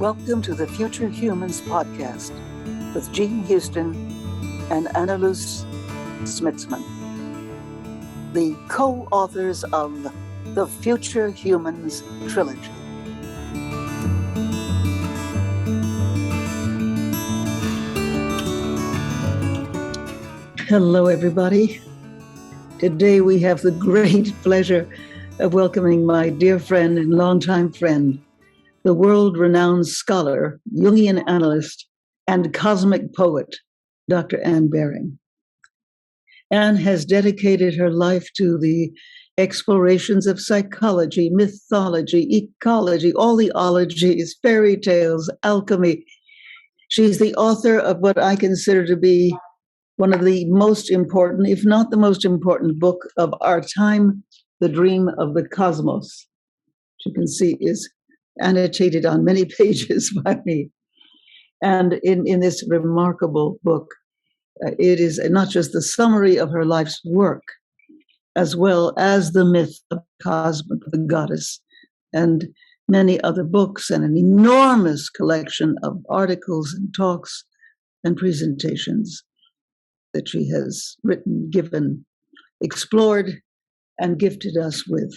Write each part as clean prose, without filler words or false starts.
Welcome to the Future Humans podcast with Jean Houston and Anneloes Smitsman, the co-authors of the Future Humans Trilogy. Hello, everybody. Today we have the great pleasure of welcoming my dear friend and longtime friend, the world-renowned scholar, Jungian analyst, and cosmic poet, Dr. Anne Baring. Anne has dedicated her life to the explorations of psychology, mythology, ecology, all the ologies, fairy tales, alchemy. She's the author of what I consider to be one of the most important, if not the most important book of our time, The Dream of the Cosmos. As you can see, is annotated on many pages by me. And in this remarkable book, it is not just the summary of her life's work, as well as the myth of the goddess, and many other books, and an enormous collection of articles and talks and presentations that she has written, given, explored, and gifted us with.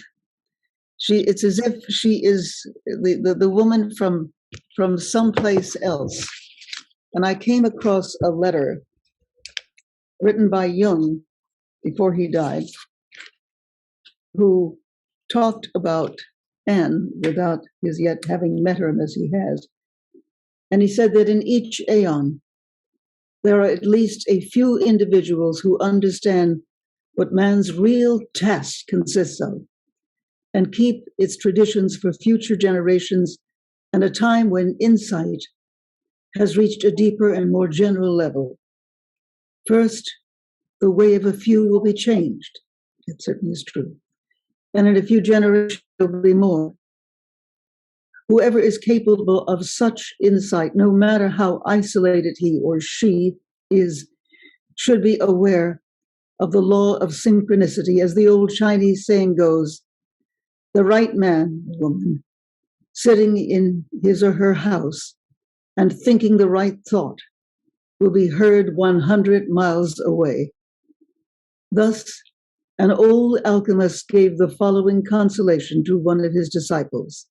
It's as if she is the woman from someplace else. And I came across a letter written by Jung before he died, who talked about Anne without his yet having met her as he has. And he said that in each aeon, there are at least a few individuals who understand what man's real task consists of, and keep its traditions for future generations and a time when insight has reached a deeper and more general level. First, the way of a few will be changed. It certainly is true. And in a few generations, there will be more. Whoever is capable of such insight, no matter how isolated he or she is, should be aware of the law of synchronicity. As the old Chinese saying goes, the right man, woman, sitting in his or her house and thinking the right thought will be heard 100 miles away. Thus, an old alchemist gave the following consolation to one of his disciples.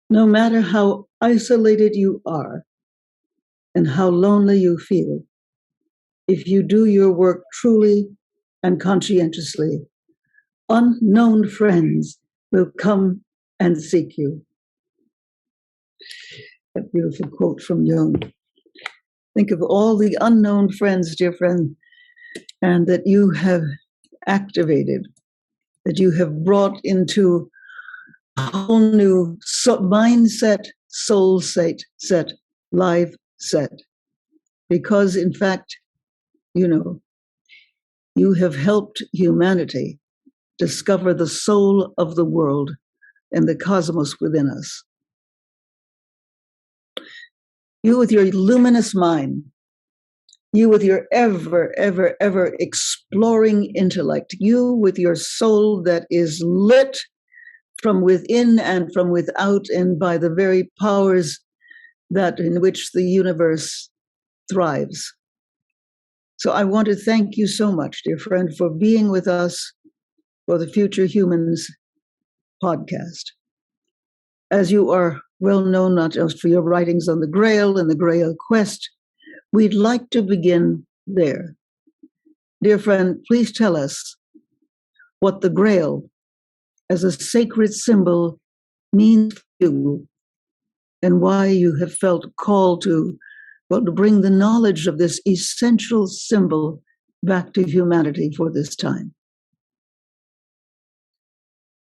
No matter how isolated you are and how lonely you feel, if you do your work truly and conscientiously, unknown friends will come and seek you. A beautiful quote from Jung. Think of all the unknown friends, dear friend, and that you have activated, that you have brought into a whole new mindset, soul set, life set. Because in fact, you have helped humanity discover the soul of the world and the cosmos within us. You with your luminous mind, you with your ever exploring intellect, you with your soul that is lit from within and from without, and by the very powers that in which the universe thrives. So I want to thank you so much, dear friend, for being with us for the Future Humans podcast. As you are well known, not just for your writings on the Grail and the Grail Quest, we'd like to begin there. Dear friend, please tell us what the Grail as a sacred symbol means to you, and why you have felt called to bring the knowledge of this essential symbol back to humanity for this time.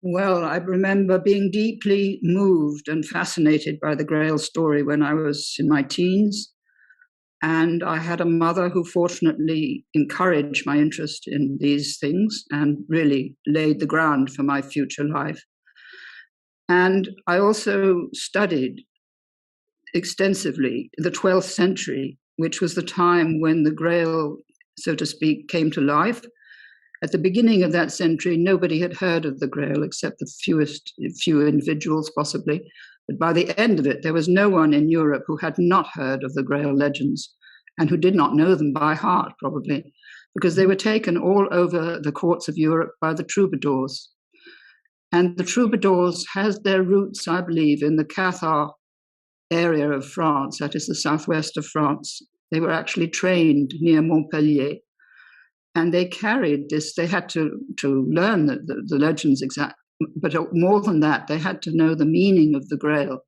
Well, I remember being deeply moved and fascinated by the Grail story when I was in my teens. And I had a mother who fortunately encouraged my interest in these things and really laid the ground for my future life. And I also studied extensively the 12th century, which was the time when the Grail, so to speak, came to life. At the beginning of that century, nobody had heard of the Grail except the few individuals possibly. But by the end of it, there was no one in Europe who had not heard of the Grail legends and who did not know them by heart, probably, because they were taken all over the courts of Europe by the troubadours. And the troubadours has their roots, I believe, in the Cathar area of France, that is the southwest of France. They were actually trained near Montpellier. And they carried this, they had to learn the legends exact, but more than that, they had to know the meaning of the Grail.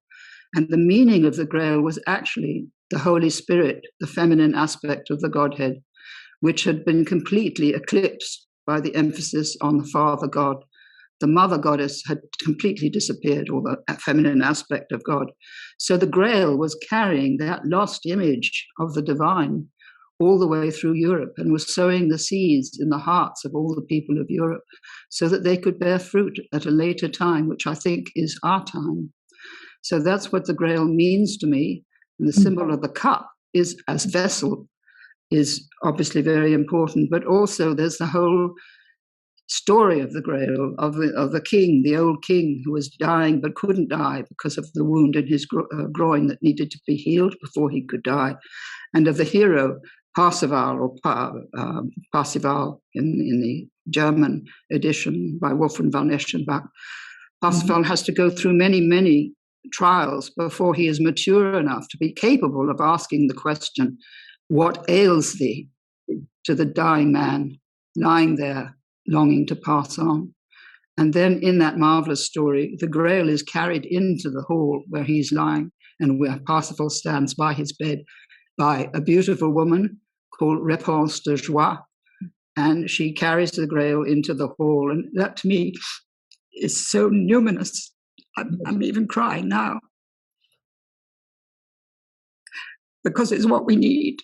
And the meaning of the Grail was actually the Holy Spirit, the feminine aspect of the Godhead, which had been completely eclipsed by the emphasis on the Father God. The Mother Goddess had completely disappeared, or the feminine aspect of God. So the Grail was carrying that lost image of the divine all the way through Europe and was sowing the seeds in the hearts of all the people of Europe so that they could bear fruit at a later time, which I think is our time. So that's what the Grail means to me. And the symbol of the cup is as vessel is obviously very important, but also there's the whole story of the Grail, of the king, the old king who was dying but couldn't die because of the wound in his groin that needed to be healed before he could die, and of the hero, Parzival, or Parzival in the German edition by Wolfram von Eschenbach. Parzival has to go through many, many trials before he is mature enough to be capable of asking the question, what ails thee, to the dying man lying there, longing to pass on. And then in that marvelous story, the Grail is carried into the hall where he's lying and where Parzival stands by his bed by a beautiful woman called Réponse de Joie. And she carries the Grail into the hall. And that to me is so numinous. I'm even crying now. Because it's what we need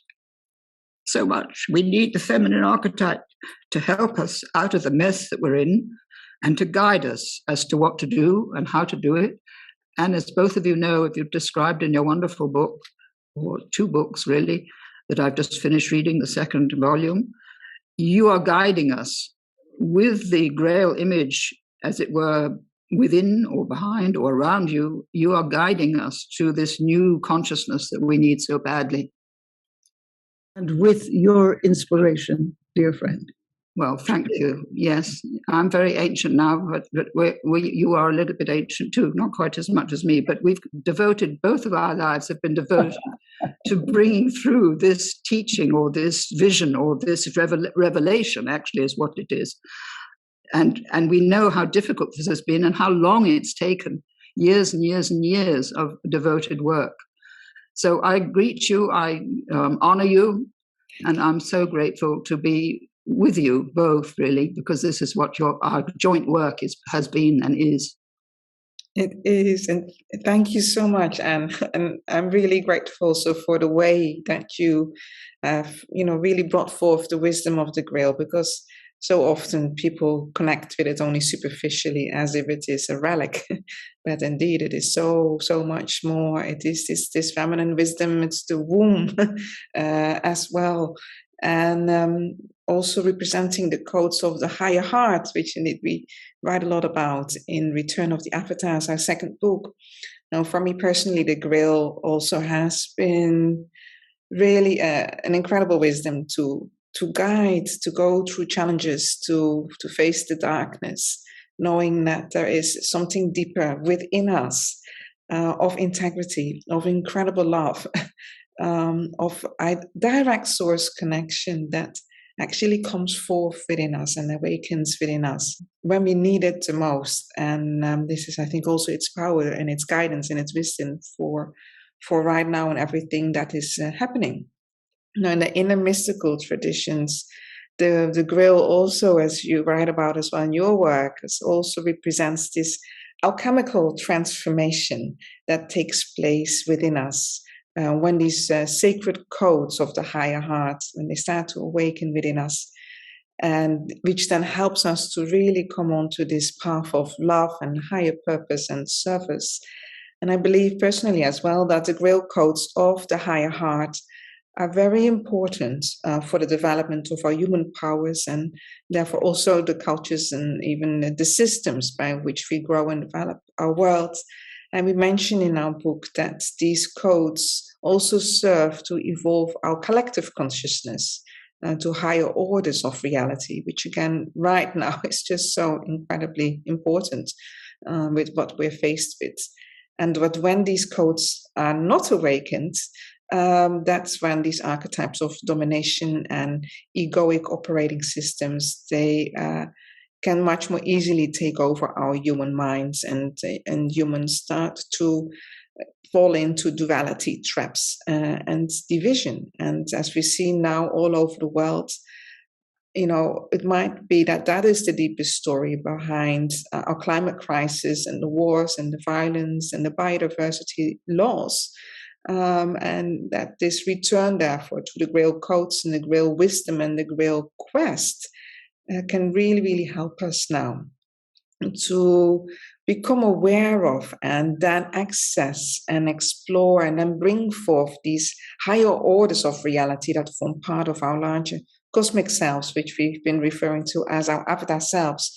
so much. We need the feminine archetype to help us out of the mess that we're in and to guide us as to what to do and how to do it. And as both of you know, if you've described in your wonderful book, or two books really, that I've just finished reading, the second volume, you are guiding us with the Grail image, as it were, within or behind or around you. You are guiding us to this new consciousness that we need so badly. And with your inspiration, dear friend. Well, thank you. Yes, I'm very ancient now, but you are a little bit ancient too, not quite as much as me, but we've devoted, both of our lives have been devoted to bringing through this teaching or this vision or this revelation, actually is what it is. And we know how difficult this has been and how long it's taken, years and years and years of devoted work. So I greet you, I honor you, and I'm so grateful to be with you both, really, because this is what our joint work has been and is. It is, and thank you so much, Anne. And I'm really grateful also for the way that you have, really brought forth the wisdom of the Grail, because so often people connect with it only superficially as if it is a relic. But indeed, it is so much more. It is this feminine wisdom, it's the womb as well. And also representing the codes of the higher heart, which indeed we write a lot about in Return of the Avatars, our second book. Now, for me personally, the Grail also has been really an incredible wisdom to guide, to go through challenges, to face the darkness, knowing that there is something deeper within us of integrity, of incredible love, of a direct source connection that actually comes forth within us and awakens within us when we need it the most. And this is, I think, also its power and its guidance and its wisdom for right now and everything that is happening. Now, in the inner mystical traditions, the Grail also, as you write about as well in your work, also represents this alchemical transformation that takes place within us when these sacred codes of the higher heart, when they start to awaken within us, and which then helps us to really come onto this path of love and higher purpose and service. And I believe personally as well that the Grail codes of the higher heart are very important for the development of our human powers, and therefore also the cultures and even the systems by which we grow and develop our world. And we mention in our book that these codes also serve to evolve our collective consciousness to higher orders of reality, which again, right now is just so incredibly important with what we're faced with. And when these codes are not awakened, that's when these archetypes of domination and egoic operating systems, they can much more easily take over our human minds, and humans start to fall into duality traps and division. And as we see now all over the world, it might be that is the deepest story behind our climate crisis and the wars and the violence and the biodiversity loss. And that this return, therefore, to the Grail codes and the Grail wisdom and the Grail quest can really, really help us now to become aware of and then access and explore and then bring forth these higher orders of reality that form part of our larger cosmic selves, which we've been referring to as our avatar selves.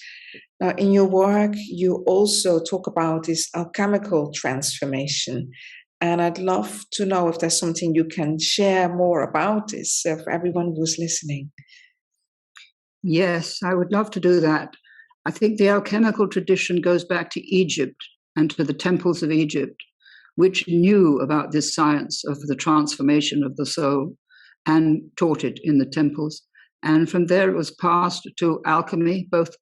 Now, in your work, you also talk about this alchemical transformation. And I'd love to know if there's something you can share more about this for everyone who's listening. Yes, I would love to do that. I think the alchemical tradition goes back to Egypt and to the temples of Egypt, which knew about this science of the transformation of the soul and taught it in the temples. And from there it was passed to alchemy, both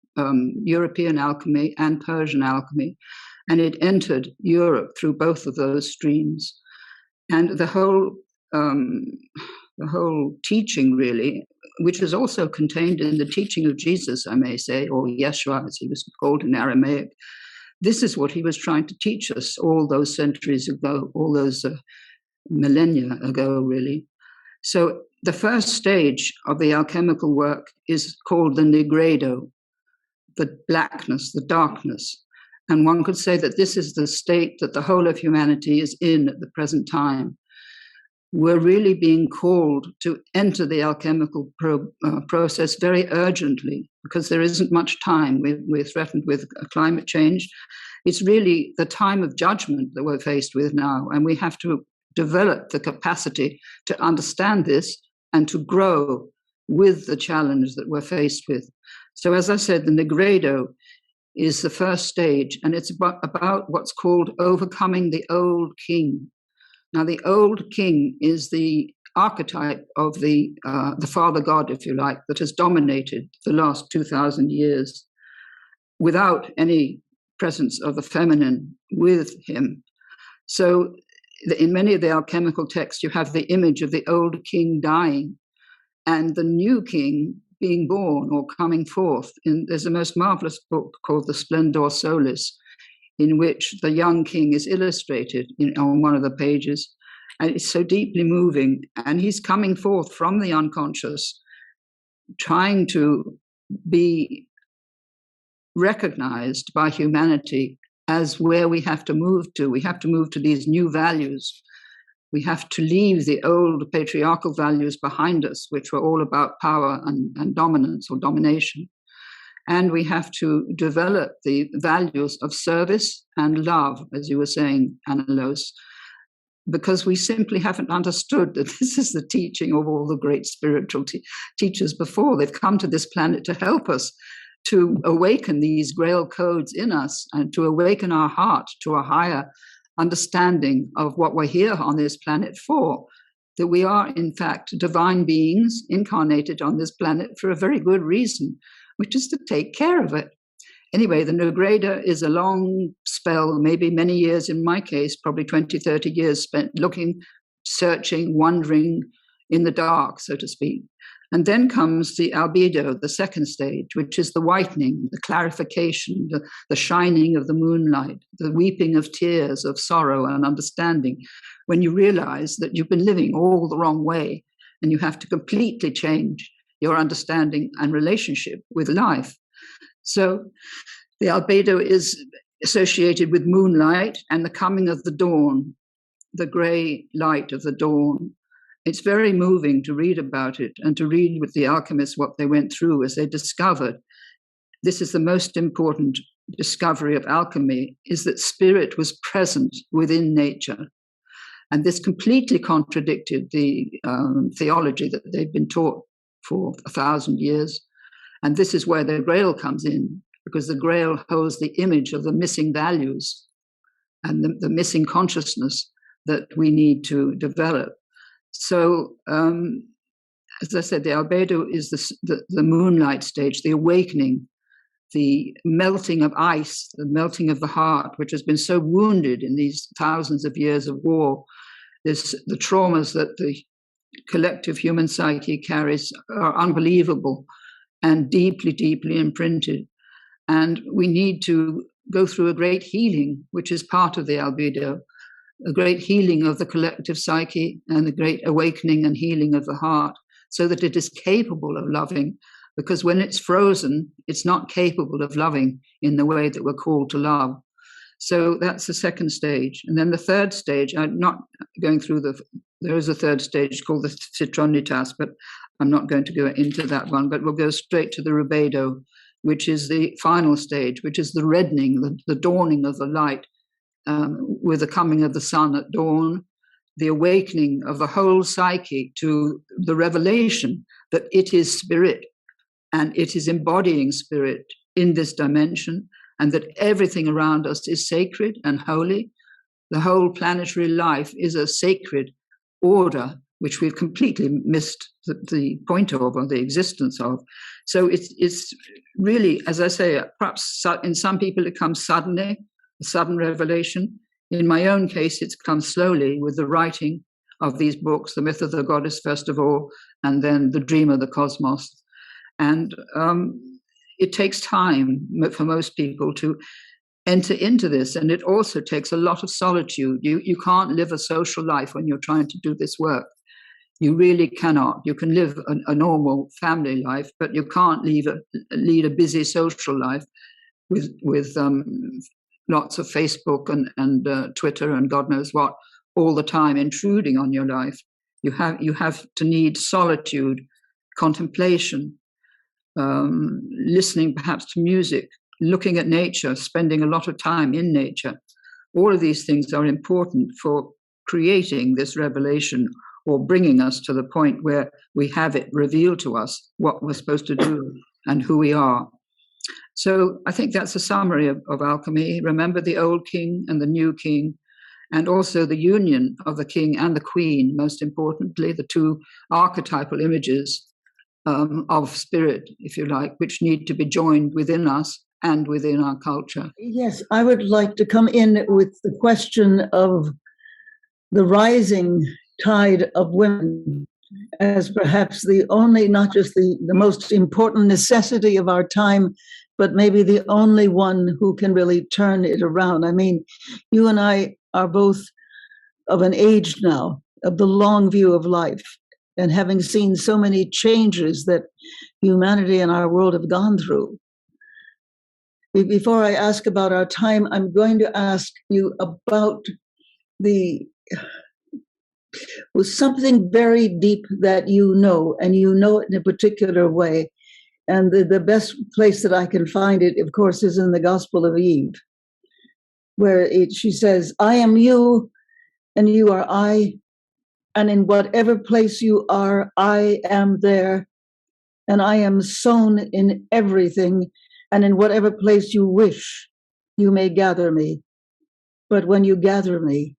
European alchemy and Persian alchemy. And it entered Europe through both of those streams. And the whole teaching, really, which is also contained in the teaching of Jesus, I may say, or Yeshua, as he was called in Aramaic. This is what he was trying to teach us all those centuries ago, all those millennia ago, really. So the first stage of the alchemical work is called the nigredo, the blackness, the darkness. And one could say that this is the state that the whole of humanity is in at the present time. We're really being called to enter the alchemical process very urgently, because there isn't much time. We're threatened with climate change. It's really the time of judgment that we're faced with now, and we have to develop the capacity to understand this and to grow with the challenge that we're faced with. So as I said, the nigredo is the first stage, and it's about what's called overcoming the old king. Now, the old king is the archetype of the father god, if you like, that has dominated the last 2,000 years without any presence of the feminine with him. So in many of the alchemical texts, you have the image of the old king dying and the new king being born or coming forth. And there's a most marvelous book called The Splendor Solis, in which the young king is illustrated on one of the pages. And it's so deeply moving. And he's coming forth from the unconscious, trying to be recognized by humanity as where we have to move to. We have to move to these new values. We have to leave the old patriarchal values behind us, which were all about power and dominance or domination. And we have to develop the values of service and love, as you were saying, Anneloes, because we simply haven't understood that this is the teaching of all the great spiritual teachers before. They've come to this planet to help us to awaken these Grail codes in us and to awaken our heart to a higher understanding of what we're here on this planet for, that we are, in fact, divine beings incarnated on this planet for a very good reason, which is to take care of it. Anyway, the nigredo is a long spell, maybe many years in my case, probably 20, 30 years spent looking, searching, wandering in the dark, so to speak. And then comes the albedo, the second stage, which is the whitening, the clarification, the shining of the moonlight, the weeping of tears of sorrow and understanding, when you realize that you've been living all the wrong way and you have to completely change your understanding and relationship with life. So the albedo is associated with moonlight and the coming of the dawn, the gray light of the dawn. It's very moving to read about it and to read with the alchemists what they went through as they discovered this is the most important discovery of alchemy is that spirit was present within nature. And this completely contradicted the theology that they've been taught for 1,000 years. And this is where the Grail comes in, because the Grail holds the image of the missing values and the missing consciousness that we need to develop. So, as I said, the albedo is the moonlight stage, the awakening, the melting of ice, the melting of the heart, which has been so wounded in these thousands of years of war. The traumas that the collective human psyche carries are unbelievable and deeply, deeply imprinted. And we need to go through a great healing, which is part of the albedo, a great healing of the collective psyche and the great awakening and healing of the heart, so that it is capable of loving. Because when it's frozen, it's not capable of loving in the way that we're called to love. So that's the second stage. And then the third stage, I'm not going through there is a third stage called the citronitas, but I'm not going to go into that one, but we'll go straight to the rubedo, which is the final stage, which is the reddening, the dawning of the light with the coming of the sun at dawn, the awakening of the whole psyche to the revelation that it is spirit and it is embodying spirit in this dimension, and that everything around us is sacred and holy. The whole planetary life is a sacred order, which we've completely missed the point of, or the existence of. So it's really, as I say, perhaps in some people it comes suddenly, a sudden revelation. In my own case, it's come slowly with the writing of these books, The Myth of the Goddess, first of all, and then The Dream of the Cosmos. And it takes time for most people to enter into this. And it also takes a lot of solitude. You can't live a social life when you're trying to do this work. You really cannot. You can live a normal family life, but you can't lead a busy social life with lots of Facebook and Twitter and God knows what all the time intruding on your life. You have to need solitude, contemplation, listening perhaps to music, looking at nature, spending a lot of time in nature. All of these things are important for creating this revelation, or bringing us to the point where we have it revealed to us what we're supposed to do and who we are. So I think that's a summary of alchemy. Remember the old king and the new king, and also the union of the king and the queen, most importantly, the two archetypal images of spirit, if you like, which need to be joined within us and within our culture. Yes, I would like to come in with the question of the rising tide of women as perhaps the only, not just the most important necessity of our time, but maybe the only one who can really turn it around. I mean, you and I are both of an age now, of the long view of life, and having seen so many changes that humanity and our world have gone through. Before I ask about our time, I'm going to ask you about was something very deep that you know, and you know it in a particular way. And the best place that I can find it, of course, is in the Gospel of Eve, where she says, I am you, and you are I, and in whatever place you are, I am there, and I am sown in everything, and in whatever place you wish, you may gather me. But when you gather me,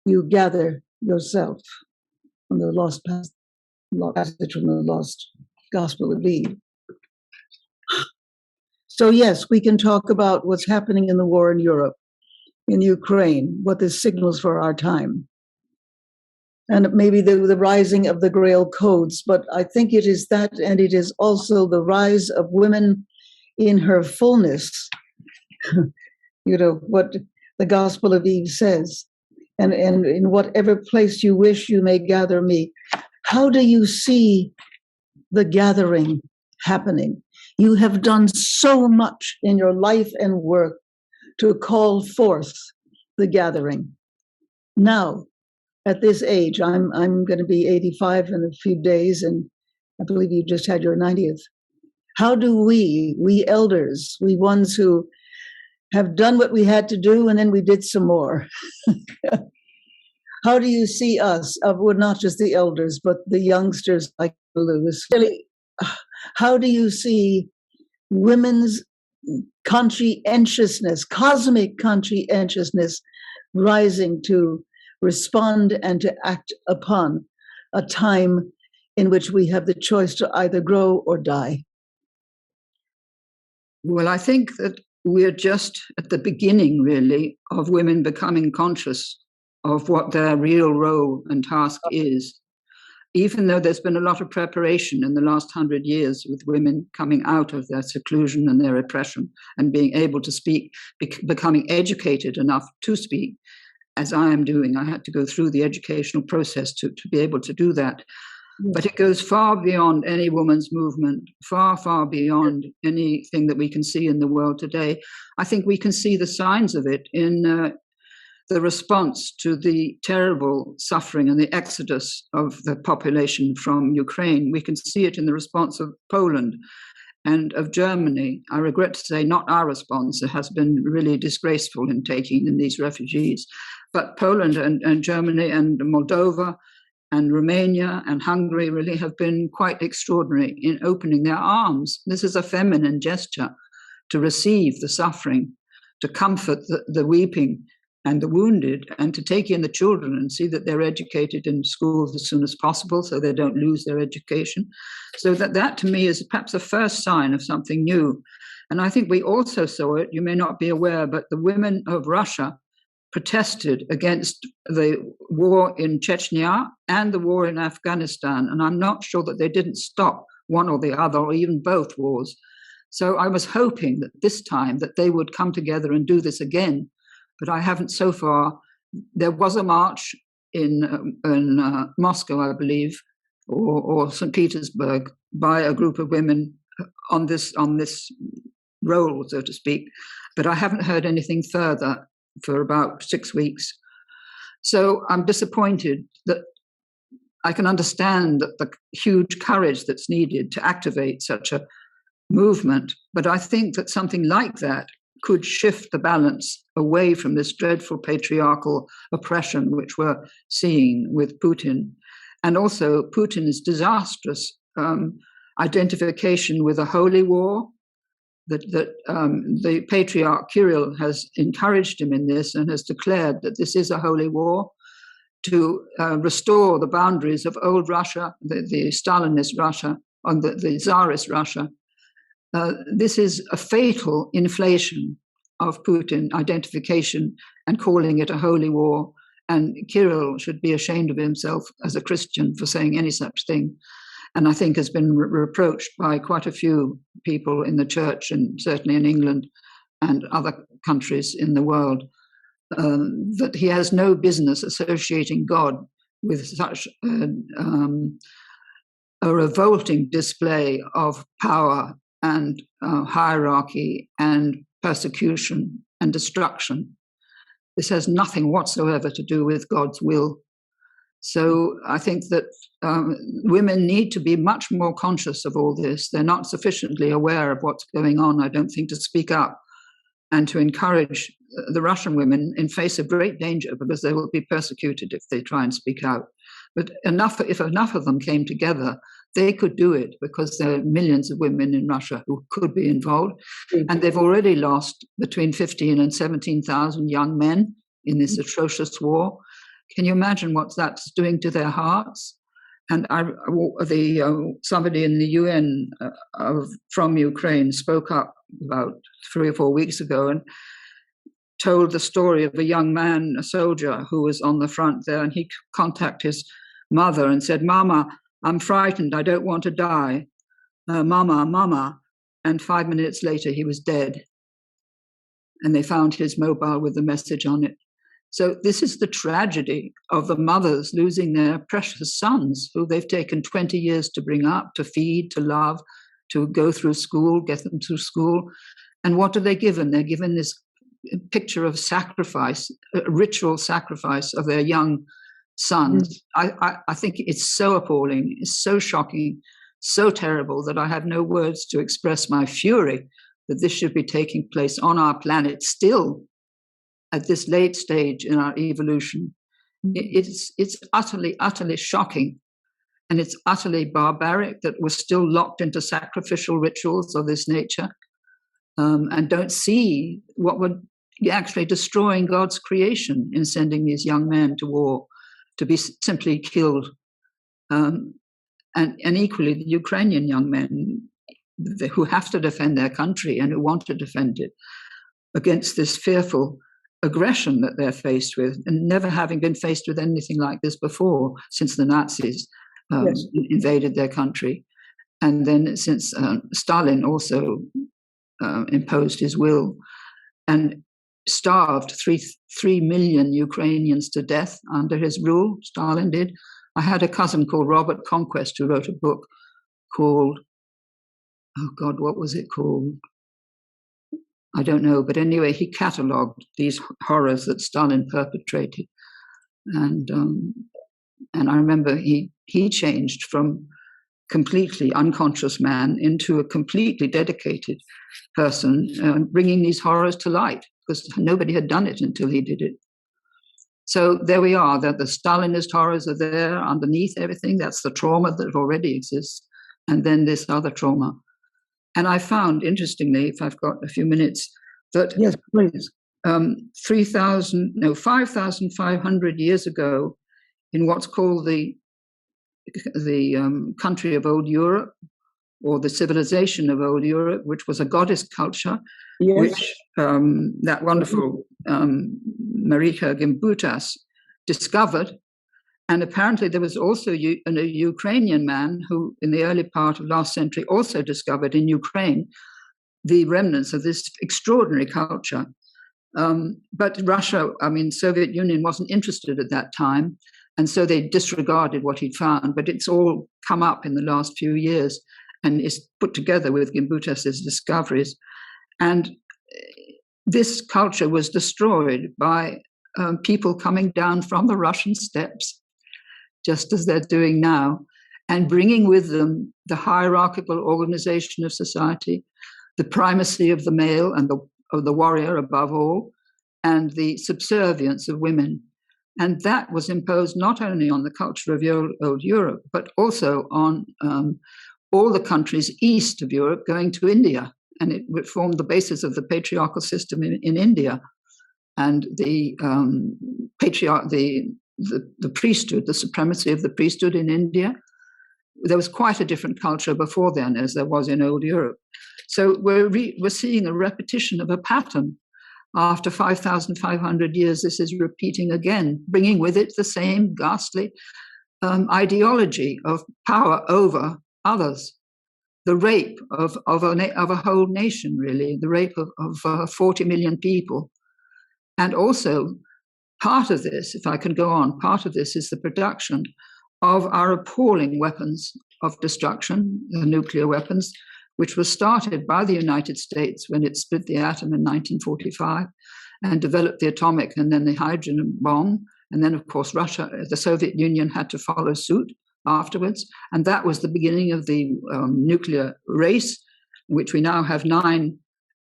you gather yourself. From the lost passage from the lost Gospel of Eve. So yes, we can talk about what's happening in the war in Europe, in Ukraine, what this signals for our time, and maybe the rising of the Grail codes. But I think it is that, and it is also the rise of women in her fullness. You know, what the Gospel of Eve says. And in whatever place you wish, you may gather me. How do you see the gathering happening? You have done so much in your life and work to call forth the gathering. Now, at this age, I'm going to be 85 in a few days, and I believe you just had your 90th. How do we elders, we ones who have done what we had to do, and then we did some more. How do you see us, well, not just the elders, but the youngsters like Lewis? Really, how do you see women's conscientiousness, cosmic conscientiousness, rising to respond and to act upon a time in which we have the choice to either grow or die? Well, I think that we're just at the beginning, really, of women becoming conscious of what their real role and task is. Even though there's been a lot of preparation in the last 100 years with women coming out of their seclusion and their oppression and being able to speak, becoming educated enough to speak, as I am doing. I had to go through the educational process to be able to do that. But it goes far beyond any woman's movement, far, far beyond anything that we can see in the world today. I think we can see the signs of it in the response to the terrible suffering and the exodus of the population from Ukraine. We can see it in the response of Poland and of Germany. I regret to say not our response. It has been really disgraceful in taking in these refugees. But Poland and Germany and Moldova and Romania and Hungary really have been quite extraordinary in opening their arms. This is a feminine gesture to receive the suffering, to comfort the weeping and the wounded, and to take in the children and see that they're educated in schools as soon as possible so they don't lose their education. So that to me is perhaps a first sign of something new. And I think we also saw it, you may not be aware, but the women of Russia protested against the war in Chechnya and the war in Afghanistan. And I'm not sure that they didn't stop one or the other or even both wars. So I was hoping that this time that they would come together and do this again. But I haven't so far. There was a march in Moscow, I believe, or St. Petersburg, by a group of women on this role, so to speak. But I haven't heard anything further for about 6 weeks. So I'm disappointed that I can understand that the huge courage that's needed to activate such a movement. But I think that something like that could shift the balance away from this dreadful patriarchal oppression which we're seeing with Putin. And also Putin's disastrous identification with a holy war, that the patriarch Kirill has encouraged him in this and has declared that this is a holy war to restore the boundaries of old Russia, the Stalinist Russia, and the Tsarist Russia. This is a fatal inflation of Putin identification and calling it a holy war. And Kirill should be ashamed of himself as a Christian for saying any such thing. And I think has been reproached by quite a few people in the church and certainly in England and other countries in the world, that he has no business associating God with such a revolting display of power and hierarchy and persecution and destruction. This has nothing whatsoever to do with God's will. So I think that women need to be much more conscious of all this. They're not sufficiently aware of what's going on, I don't think, to speak up and to encourage the Russian women in face of great danger, because they will be persecuted if they try and speak out. But if enough of them came together, they could do it, because there are millions of women in Russia who could be involved. Mm-hmm. And they've already lost between 15,000 and 17,000 young men in this atrocious war. Can you imagine what that's doing to their hearts? And somebody in the UN from Ukraine spoke up about 3 or 4 weeks ago and told the story of a young man, a soldier, who was on the front there, and he contacted his mother and said, "Mama, I'm frightened. I don't want to die. Mama, Mama." And 5 minutes later, he was dead. And they found his mobile with the message on it. So this is the tragedy of the mothers losing their precious sons, who they've taken 20 years to bring up, to feed, to love, to go through school, get them through school. And what are they given? They're given this picture of sacrifice, a ritual sacrifice of their young sons. Mm. I think it's so appalling, it's so shocking, so terrible that I have no words to express my fury that this should be taking place on our planet still at this late stage in our evolution. It's utterly, utterly shocking. And it's utterly barbaric that we're still locked into sacrificial rituals of this nature, and don't see what would be actually destroying God's creation in sending these young men to war to be simply killed. And equally, the Ukrainian young men who have to defend their country and who want to defend it against this fearful aggression that they're faced with, and never having been faced with anything like this before since the Nazis invaded their country. And then since Stalin also imposed his will and starved 3 million Ukrainians to death under his rule, Stalin did. I had a cousin called Robert Conquest who wrote a book called, oh God, what was it called? I don't know. But anyway, he catalogued these horrors that Stalin perpetrated. And I remember he changed from completely unconscious man into a completely dedicated person, bringing these horrors to light, because nobody had done it until he did it. So there we are, that the Stalinist horrors are there underneath everything. That's the trauma that already exists. And then this other trauma. And I found, interestingly, if I've got a few minutes, that yes, please. 5,500 years ago, in what's called the country of Old Europe, or the civilization of Old Europe, which was a goddess culture, which that wonderful Marika Gimbutas discovered. And apparently there was also a Ukrainian man who, in the early part of last century, also discovered in Ukraine the remnants of this extraordinary culture. But Russia, Soviet Union wasn't interested at that time. And so they disregarded what he'd found. But it's all come up in the last few years and is put together with Gimbutas's discoveries. And this culture was destroyed by people coming down from the Russian steppes, just as they're doing now, and bringing with them the hierarchical organization of society, the primacy of the male and of the warrior above all, and the subservience of women. And that was imposed not only on the culture of old Europe, but also on all the countries east of Europe going to India. And it formed the basis of the patriarchal system in India. And the priesthood, the supremacy of the priesthood in India. There was quite a different culture before then as there was in old Europe. So we're seeing a repetition of a pattern. After 5,500 years, this is repeating again, bringing with it the same ghastly ideology of power over others, the rape of a whole nation, really, the rape of 40 million people. And also, part of this, if I can go on, part of this is the production of our appalling weapons of destruction, the nuclear weapons, which was started by the United States when it split the atom in 1945 and developed the atomic and then the hydrogen bomb. And then, of course, Russia, the Soviet Union, had to follow suit afterwards. And that was the beginning of the nuclear race, in which we now have 9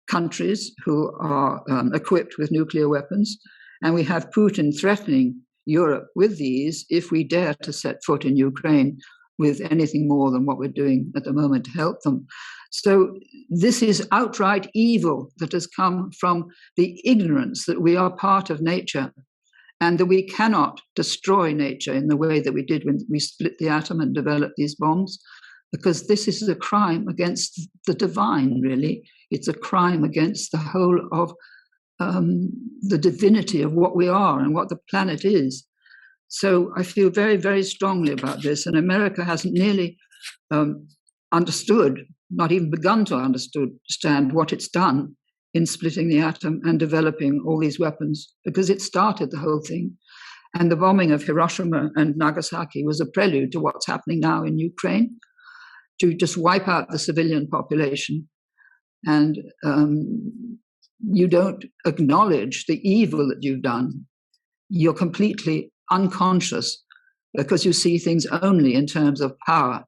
countries who are equipped with nuclear weapons. And we have Putin threatening Europe with these if we dare to set foot in Ukraine with anything more than what we're doing at the moment to help them. So this is outright evil that has come from the ignorance that we are part of nature and that we cannot destroy nature in the way that we did when we split the atom and developed these bombs, because this is a crime against the divine, really. It's a crime against the whole of the divinity of what we are and what the planet is. So I feel very, very strongly about this. And America hasn't nearly understood, not even begun to understand what it's done in splitting the atom and developing all these weapons, because it started the whole thing. And the bombing of Hiroshima and Nagasaki was a prelude to what's happening now in Ukraine, to just wipe out the civilian population. And you don't acknowledge the evil that you've done. You're completely unconscious because you see things only in terms of power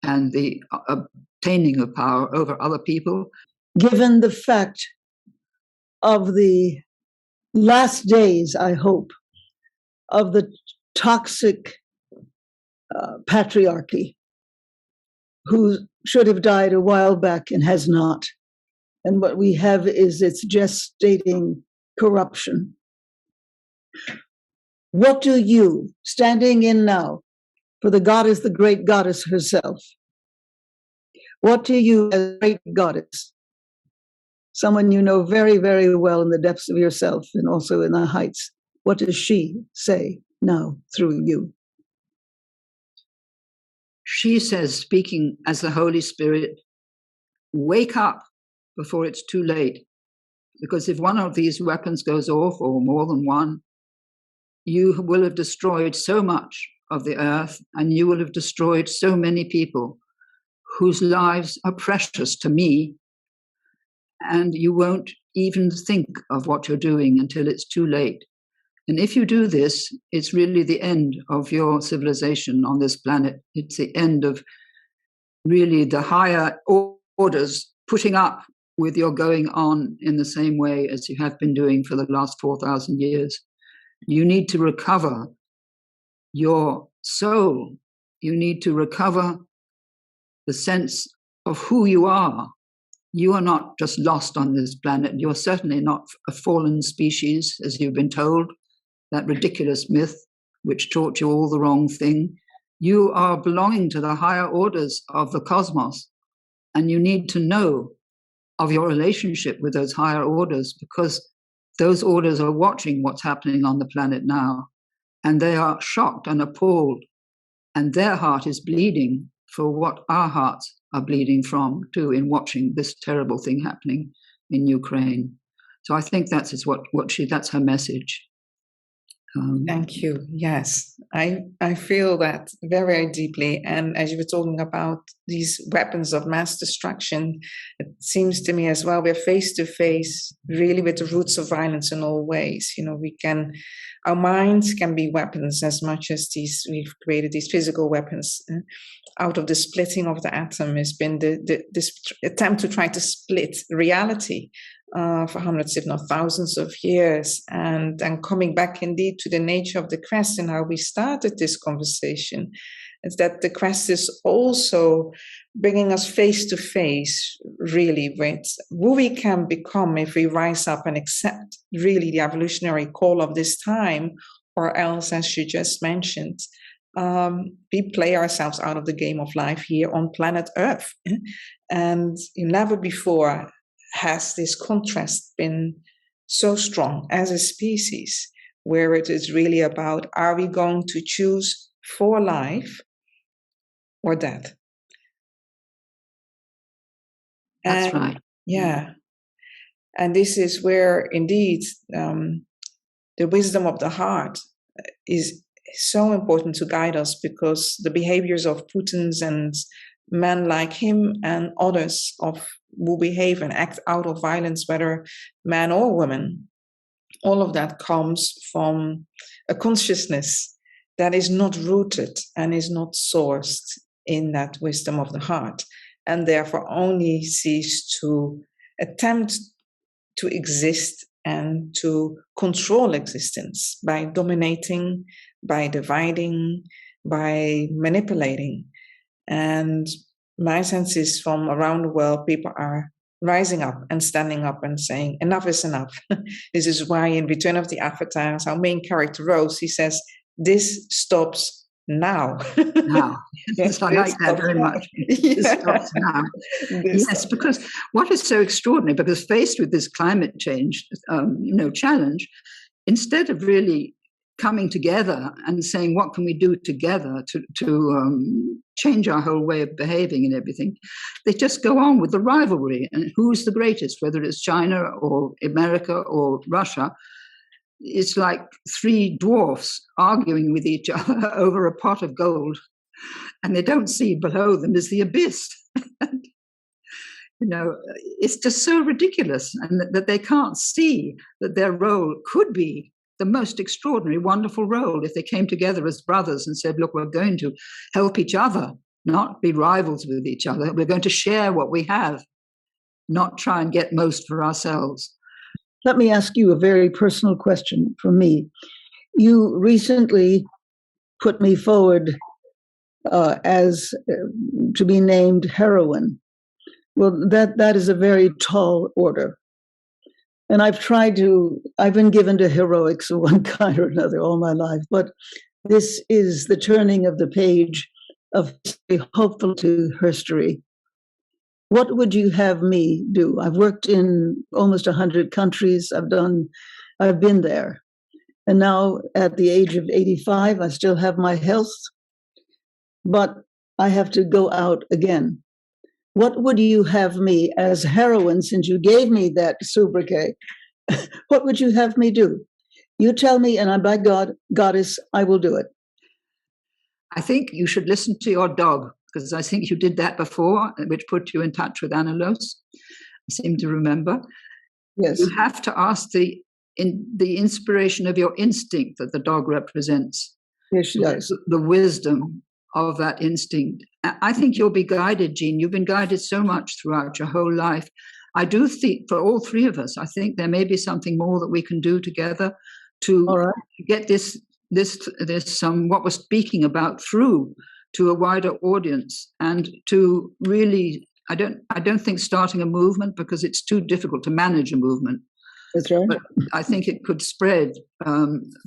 and the obtaining of power over other people. given the fact of the last days, I hope, of the toxic patriarchy, who should have died a while back and has not. And what we have is its gestating corruption. What do you, standing in now, for the goddess, the great goddess herself, what do you, as a great goddess, someone you know very, very well in the depths of yourself and also in the heights, what does she say now through you? She says, speaking as the Holy Spirit, wake up before it's too late. Because if one of these weapons goes off, or more than one, you will have destroyed so much of the earth, and you will have destroyed so many people whose lives are precious to me, and you won't even think of what you're doing until it's too late. And if you do this, it's really the end of your civilization on this planet. It's the end of really the higher orders putting up with your going on in the same way as you have been doing for the last 4,000 years. You need to recover your soul. You need to recover the sense of who you are. You are not just lost on this planet. You're certainly not a fallen species, as you've been told, that ridiculous myth which taught you all the wrong thing. You are belonging to the higher orders of the cosmos, and you need to know of your relationship with those higher orders, because those orders are watching what's happening on the planet now, and they are shocked and appalled, and their heart is bleeding for what our hearts are bleeding from too, in watching this terrible thing happening in Ukraine. So I think that's that's her message. Thank you. Yes, I feel that very, very deeply. And as you were talking about these weapons of mass destruction, it seems to me as well, we're face to face really with the roots of violence in all ways. You know, our minds can be weapons as much as we've created these physical weapons. Out of the splitting of the atom has been this attempt to try to split reality for hundreds, if not thousands of years, and coming back indeed to the nature of the quest and how we started this conversation, is that the quest is also bringing us face to face really with who we can become if we rise up and accept really the evolutionary call of this time, or else, as you just mentioned, we play ourselves out of the game of life here on planet Earth. And never before has this contrast been so strong as a species, where it is really about, are we going to choose for life or death? That's right. Yeah. And this is where indeed the wisdom of the heart is so important to guide us, because the behaviors of Putins and men like him and others who behave and act out of violence, whether man or woman, all of that comes from a consciousness that is not rooted and is not sourced in that wisdom of the heart, and therefore only sees to attempt to exist and to control existence by dominating, by dividing, by manipulating. And my sense is, from around the world, people are rising up and standing up and saying, enough is enough. This is why in Return of the Avatars, our main character, Rose, he says, this stops now. Now. Yes, I like that very much. This stops now. Yes, because what is so extraordinary, because faced with this climate change challenge, instead of really coming together and saying, what can we do together to change our whole way of behaving and everything, they just go on with the rivalry. And who's the greatest, whether it's China or America or Russia? It's like three dwarfs arguing with each other over a pot of gold, and they don't see below them is the abyss. It's just so ridiculous, and that they can't see that their role could be the most extraordinary, wonderful role if they came together as brothers and said, look, we're going to help each other, not be rivals with each other. We're going to share what we have. not try and get most for ourselves. Let me ask you a very personal question from me. You recently put me forward as to be named heroine. Well, that is a very tall order. And I've been given to heroics of one kind or another all my life, but this is the turning of the page of hopeful to history. What would you have me do? I've worked in almost 100 countries. I've been there. And now at the age of 85, I still have my health, but I have to go out again. What would you have me as heroine, since you gave me that sobriquet? What would you have me do? You tell me, and by God, goddess, I will do it. I think you should listen to your dog, because I think you did that before, which put you in touch with Anneloes. I seem to remember. Yes. You have to ask the inspiration of your instinct that the dog represents. Yes, she does. The wisdom of that instinct. I think you'll be guided, Jean. You've been guided so much throughout your whole life. I do think for all three of us, I think there may be something more that we can do together to get this what we're speaking about through to a wider audience, and to really, I don't think starting a movement, because it's too difficult to manage a movement. That's right. But I think it could spread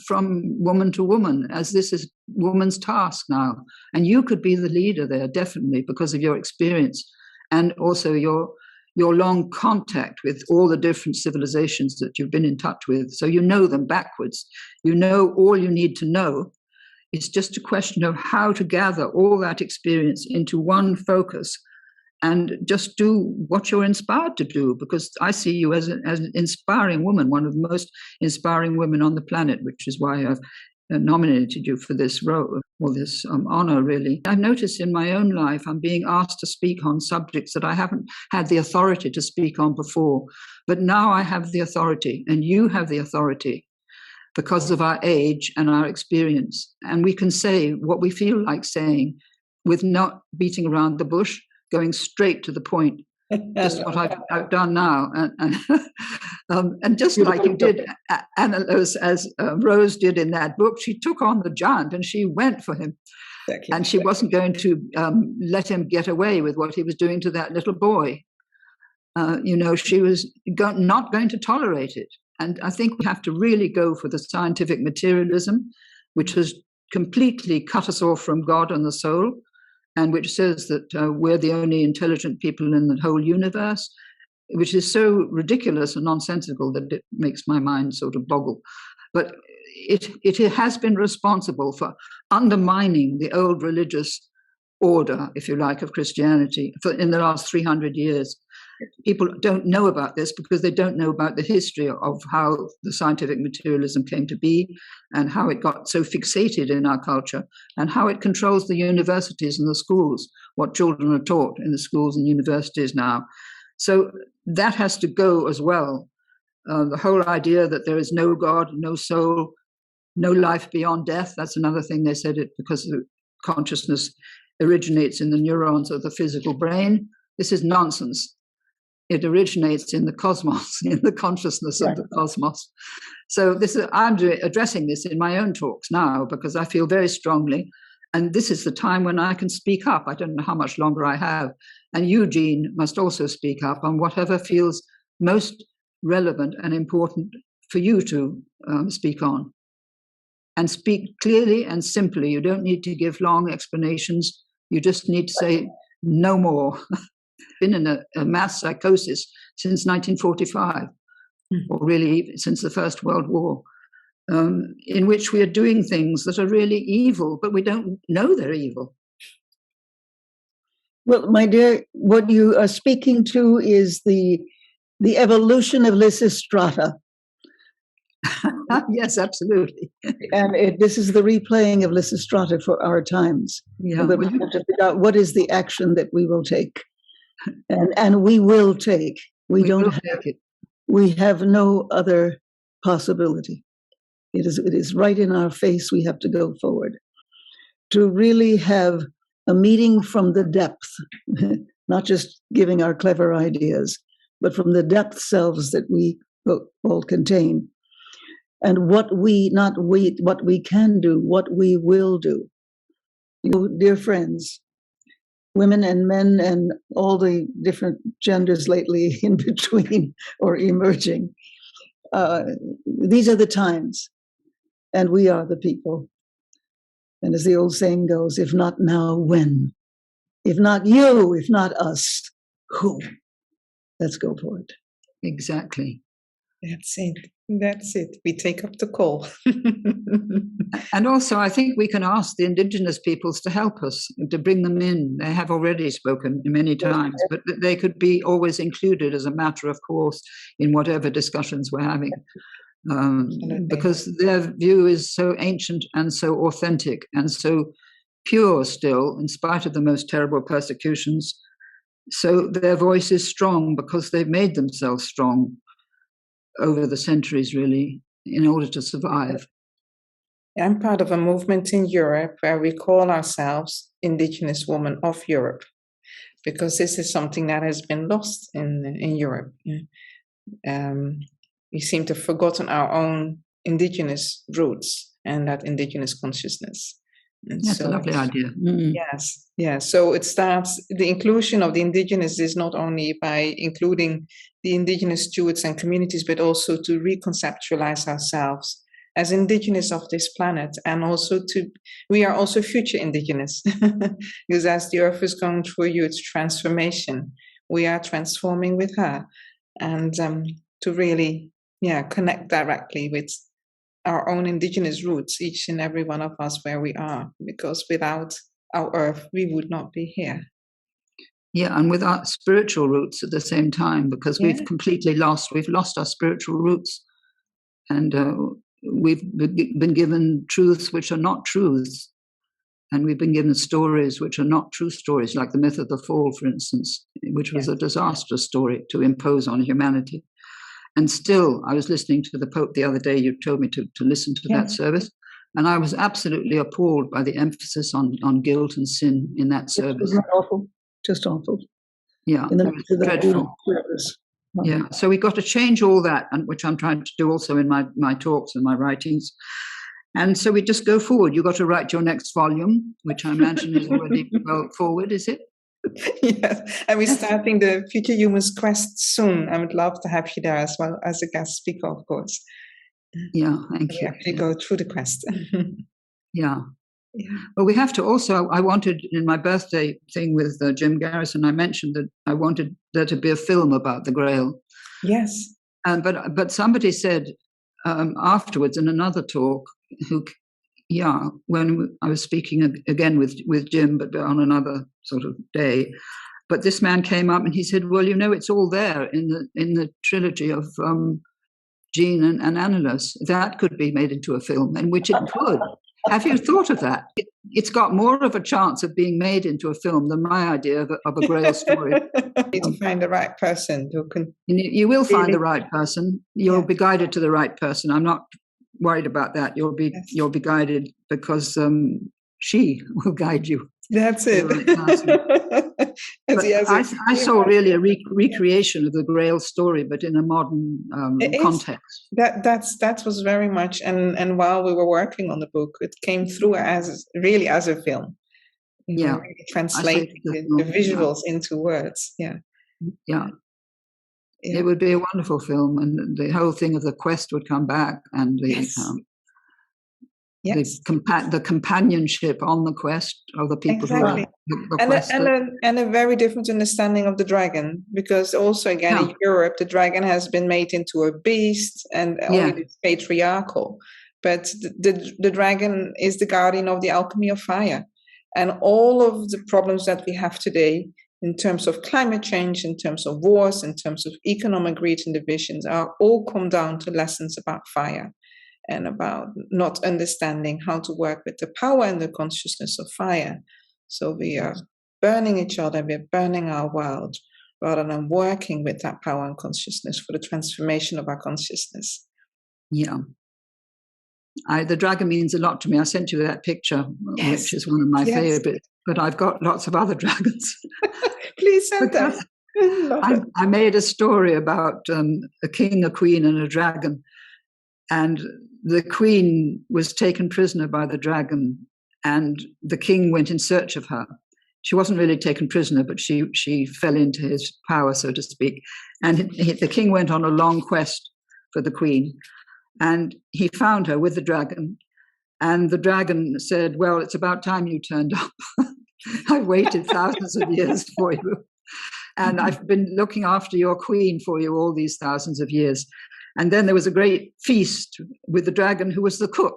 from woman to woman, as this is woman's task now. And you could be the leader there, definitely, because of your experience and also your long contact with all the different civilizations that you've been in touch with. So you know them backwards. You know all you need to know. It's just a question of how to gather all that experience into one focus and just do what you're inspired to do, because I see you as an inspiring woman, one of the most inspiring women on the planet, which is why I've nominated you for this role, or this honor, really. I've noticed in my own life I'm being asked to speak on subjects that I haven't had the authority to speak on before. But now I have the authority, and you have the authority, because of our age and our experience. And we can say what we feel like saying with not beating around the bush, going straight to the point. Just what I've done now. And just like you did, Anneloes, as Rose did in that book, she took on the giant and she went for him. Exactly. And she wasn't going to let him get away with what he was doing to that little boy. She was not going to tolerate it. And I think we have to really go for the scientific materialism, which has completely cut us off from God and the soul, and which says that we're the only intelligent people in the whole universe, which is so ridiculous and nonsensical that it makes my mind sort of boggle. But it has been responsible for undermining the old religious order, if you like, of Christianity in the last 300 years. People don't know about this because they don't know about the history of how the scientific materialism came to be, and how it got so fixated in our culture, and how it controls the universities and the schools, what children are taught in the schools and universities now. So that has to go as well. The whole idea that there is no God, no soul, no life beyond death, that's another thing they said, it because the consciousness originates in the neurons of the physical brain. This is nonsense. It originates in the cosmos, in the consciousness of the cosmos. So I'm addressing this in my own talks now, because I feel very strongly, and this is the time when I can speak up. I don't know how much longer I have. And you, Jean, must also speak up on whatever feels most relevant and important for you to speak on. And speak clearly and simply. You don't need to give long explanations. You just need to say no more. Been in a mass psychosis since 1945, or really since the First World War, in which we are doing things that are really evil, but we don't know they're evil. Well, my dear, what you are speaking to is the evolution of Lysistrata. Yes, absolutely. And this is the replaying of Lysistrata for our times. Yeah, but we have to figure out what is the action that we will take. And we will take. We have no other possibility. It is right in our face. We have to go forward to really have a meeting from the depth, not just giving our clever ideas, but from the depth selves that we all contain. And what we can do, what we will do. You know, dear friends, women and men and all the different genders lately in between or emerging, these are the times, and we are the people. And as the old saying goes, if not now, when? If not you, if not us, who? Let's go for it. Exactly. That's it. That's it. We take up the call. And also, I think we can ask the indigenous peoples to help us, to bring them in. They have already spoken many times, but they could be always included as a matter of course in whatever discussions we're having. Because their view is so ancient and so authentic and so pure still, in spite of the most terrible persecutions. So their voice is strong because they've made themselves strong over the centuries, really, in order to survive. I'm part of a movement in Europe where we call ourselves Indigenous Women of Europe, because this is something that has been lost in Europe. We seem to have forgotten our own indigenous roots and that indigenous consciousness. And That's a lovely idea. Mm. Yes. So it starts, the inclusion of the indigenous is not only by including the indigenous stewards and communities, but also to reconceptualize ourselves as indigenous of this planet, and also we are also future indigenous, because as the earth is going through a huge transformation, we are transforming with her, and to really connect directly with our own indigenous roots, each and every one of us where we are, because without our earth, we would not be here. Yeah, and without spiritual roots at the same time, because we've lost our spiritual roots, and we've been given truths which are not truths, and we've been given stories which are not true stories, like the myth of the fall, for instance, which was a disastrous story to impose on humanity. And still, I was listening to the Pope the other day. You told me to listen to that service. And I was absolutely appalled by the emphasis on guilt and sin in that service. Isn't that awful? Just awful. Yeah, it was dreadful. Yeah, so we've got to change all that, and which I'm trying to do also in my talks and my writings. And so we just go forward. You've got to write your next volume, which I imagine is already well forward, is it? Yes, and we're starting the Future Humans Quest soon. I would love to have you there as well as a guest speaker, of course. Yeah, thank you. We actually go through the quest. Yeah. Well, we have to also, I wanted in my birthday thing with Jim Garrison, I mentioned that I wanted there to be a film about the Grail. Yes. But somebody said afterwards in another talk, when I was speaking again with Jim, but on another sort of day, but this man came up and he said, well, it's all there in the trilogy of Jean and Anneloes. That could be made into a film, and which it could. Have you thought of that? It's got more of a chance of being made into a film than my idea of a Grail story. You need to find the right person who can. You will find the right person. You'll be guided to the right person. I'm not worried about that. You'll be guided, because she will guide you. That's it. I saw really a recreation of the Grail story, but in a modern context. That was very much, and while we were working on the book, it came through as a film. Really translating the visuals into words. Yeah. It would be a wonderful film, and the whole thing of the quest would come back, and the companionship on the quest of the people who are the and a very different understanding of the dragon, because also again in Europe the dragon has been made into a beast and only it's patriarchal, but the dragon is the guardian of the alchemy of fire, and all of the problems that we have today in terms of climate change, in terms of wars, in terms of economic greed and divisions, are all come down to lessons about fire, and about not understanding how to work with the power and the consciousness of fire. So we are burning each other, we're burning our world, rather than working with that power and consciousness for the transformation of our consciousness. Yeah. The dragon means a lot to me. I sent you that picture, which is one of my favorites, but I've got lots of other dragons. Please send them. I made a story about a king, a queen, and a dragon. And the queen was taken prisoner by the dragon, and the king went in search of her. She wasn't really taken prisoner, but she fell into his power, so to speak. And the king went on a long quest for the queen, and he found her with the dragon. And the dragon said, "Well, it's about time you turned up. I've waited thousands of years for you. And I've been looking after your queen for you all these thousands of years." And then there was a great feast with the dragon, who was the cook.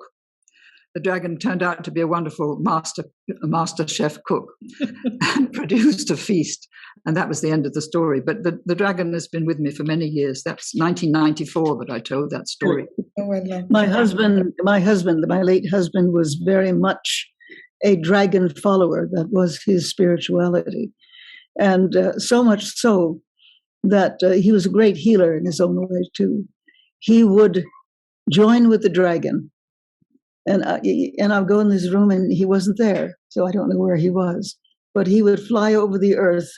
The dragon turned out to be a wonderful master chef cook and produced a feast. And that was the end of the story. But the dragon has been with me for many years. That's 1994 that I told that story. My late husband, was very much a dragon follower. That was his spirituality. And so much so that he was a great healer in his own way, too. He would join with the dragon. And I'll go in this room and he wasn't there. So I don't know where he was. But he would fly over the earth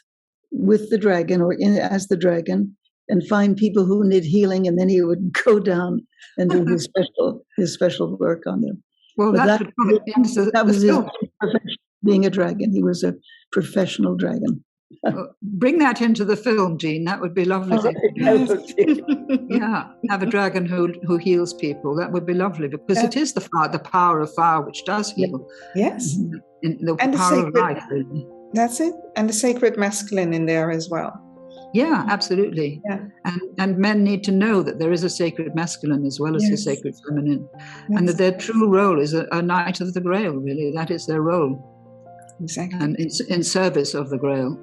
with the dragon or as the dragon and find people who need healing. And then he would go down and do his special work on them. Well, that was his profession, being a dragon. He was a professional dragon. Bring that into the film, Jean. That would be lovely. Yeah, have a dragon who heals people. That would be lovely, because it is the power of fire which does heal. Yes, the power of life. Really. That's it, and the sacred masculine in there as well. Yeah, absolutely. Yeah. And men need to know that there is a sacred masculine as well as a sacred feminine, and that their true role is a knight of the Grail. Really, that is their role. Exactly, and in service of the Grail.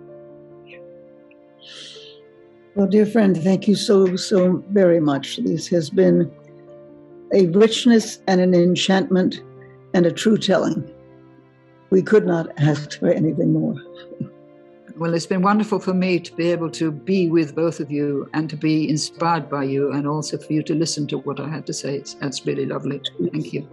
Well, dear friend, thank you so very much. This has been a richness and an enchantment and a true telling. We could not ask for anything more. Well, it's been wonderful for me to be able to be with both of you and to be inspired by you, and also for you to listen to what I had to say. That's really lovely. Thank you.